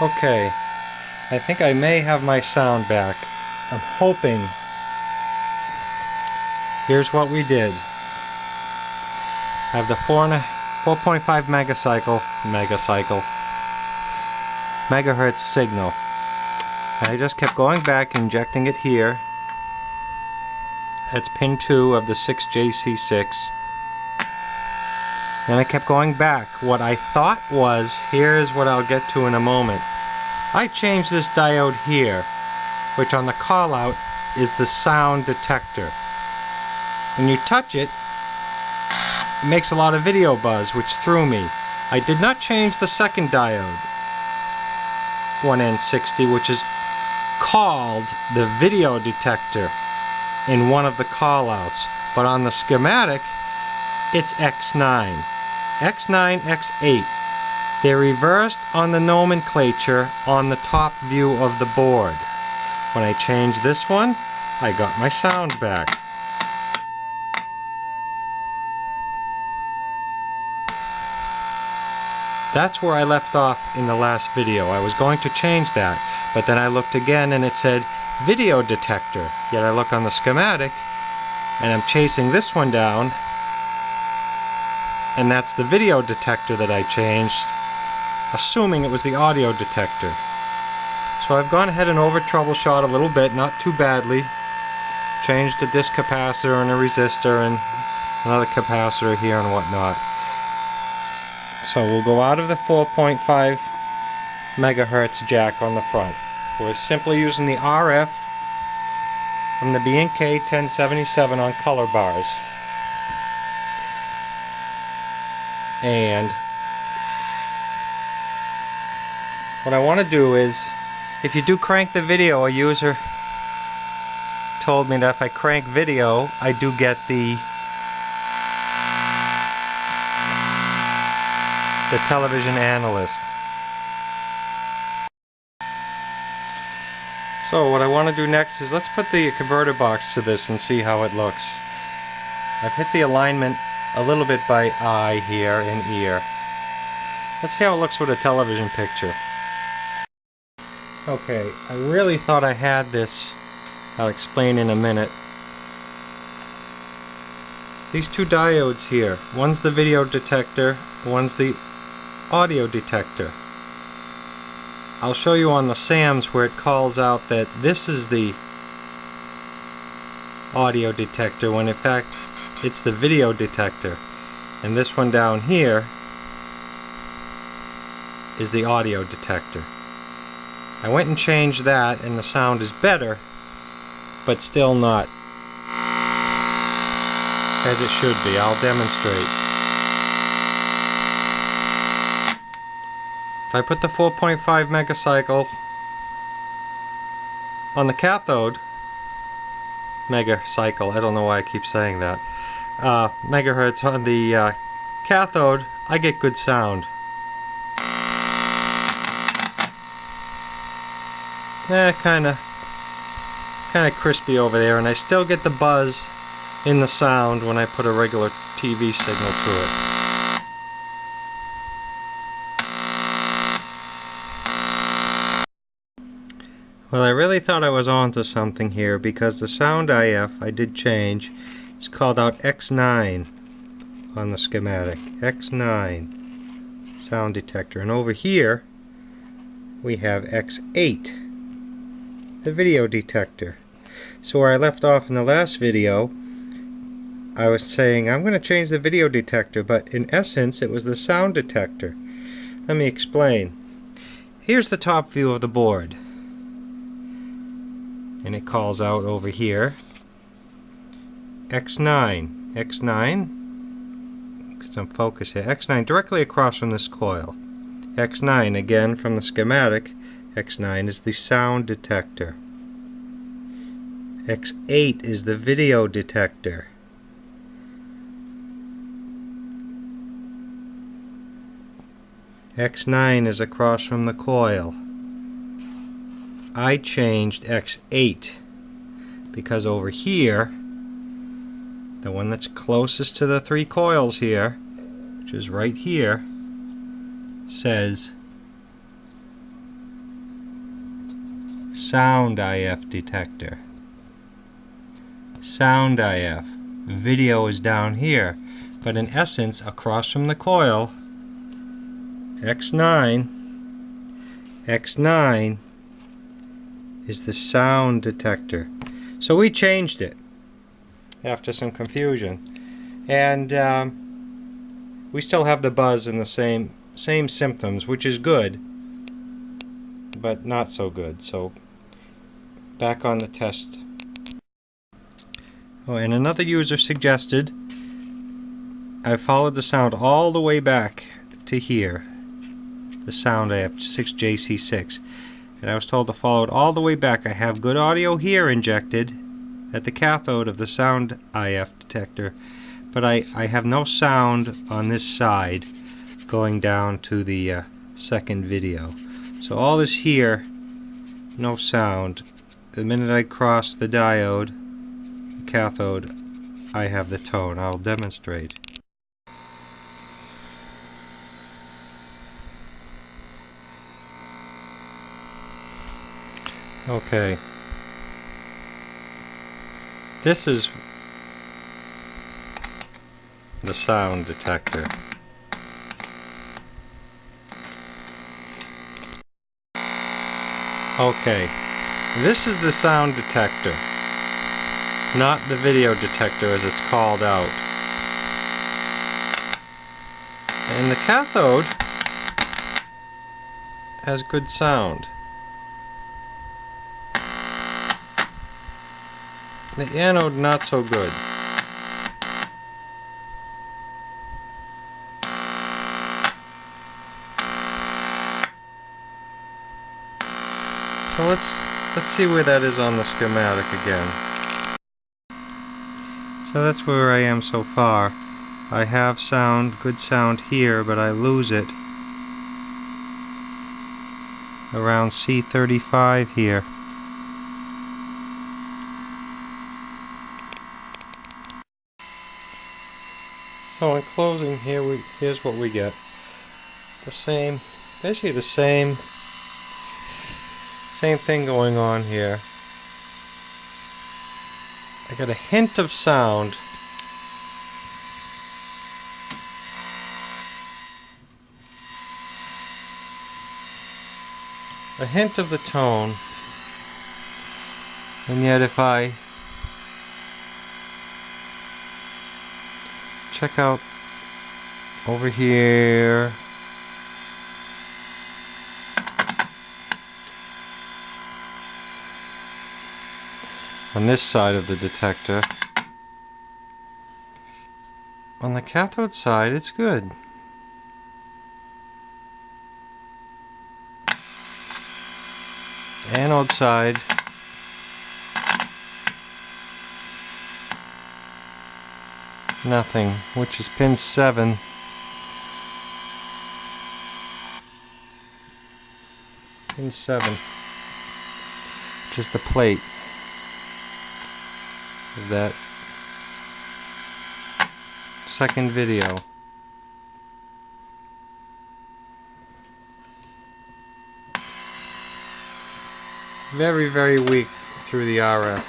Okay, I think I may have my sound back. I'm hoping. Here's what we did. I have the 4.5 megahertz signal. And I just kept going back, injecting it here. That's pin 2 of the 6JC6. Then I kept going back. What I thought was, here's what I'll get to in a moment. I changed this diode here, which on the call out is the sound detector. When you touch it, it makes a lot of video buzz, which threw me. I did not change the second diode, 1N60, which is called the video detector in one of the callouts, but on the schematic it's X9, X8. They're reversed on the nomenclature on the top view of the board. When I changed this one, I got my sound back. That's where I left off in the last video. I was going to change that, but then I looked again and it said video detector. Yet I look on the schematic and I'm chasing this one down, and that's the video detector that I changed, assuming it was the audio detector. So I've gone ahead and over troubleshot a little bit, not too badly. Changed a disc capacitor and a resistor and another capacitor here and whatnot. So we'll go out of the 4.5 megahertz jack on the front. We're simply using the RF from the B&K 1077 on color bars. And what I want to do is, if you do crank the video, a user told me that if I crank video, I do get the television analyst. So what I want to do next is let's put the converter box to this and see how it looks. I've hit the alignment a little bit by eye here and ear. Let's see how it looks with a television picture. Okay, I really thought I had this. I'll explain in a minute. These two diodes here, one's the video detector, one's the audio detector. I'll show you on the SAMs where it calls out that this is the audio detector when in fact it's the video detector, and this one down here is the audio detector. I went and changed that and the sound is better, but still not as it should be. I'll demonstrate. If I put the 4.5 megacycle on the cathode, megacycle, I don't know why I keep saying that, megahertz on the cathode, I get good sound. Kind of crispy over there, and I still get the buzz in the sound when I put a regular TV signal to it. Well, I really thought I was onto something here, because the sound IF I did change. It's called out X9 on the schematic. X9 sound detector. And over here we have X8, the video detector. So where I left off in the last video, I was saying I'm going to change the video detector, but in essence it was the sound detector. Let me explain. Here's the top view of the board, and it calls out over here X9. X9, get some focus here. X9 directly across from this coil. X9 again from the schematic. X9 is the sound detector. X8 is the video detector. X9 is across from the coil. I changed X8 because over here, the one that's closest to the three coils here, which is right here, says sound IF detector. Sound IF. Video is down here, but in essence, across from the coil, X9 is the sound detector. So we changed it after some confusion, and we still have the buzz and the same symptoms, which is good, but not so good. So back on the test. Oh, and another user suggested I followed the sound all the way back to here. The sound I have 6JC6, and I was told to follow it all the way back. I have good audio here injected at the cathode of the sound IF detector, but I have no sound on this side going down to the second video. So all this here, no sound. The minute I cross the diode, the cathode, I have the tone. I'll demonstrate. Okay. This is the sound detector. Okay. This is the sound detector, not the video detector as it's called out. And the cathode has good sound. The anode not so good. So let's see where that is on the schematic again. So that's where I am so far. I have sound, good sound here, but I lose it around C35 here. So in closing, here's what we get. Basically the same thing going on here. I got a hint of sound. A hint of the tone. And yet if I check out over here, on this side of the detector, on the cathode side it's good. Anode side, nothing, which is pin 7. Pin 7, which is the plate of that second video. Very, very weak through the RF.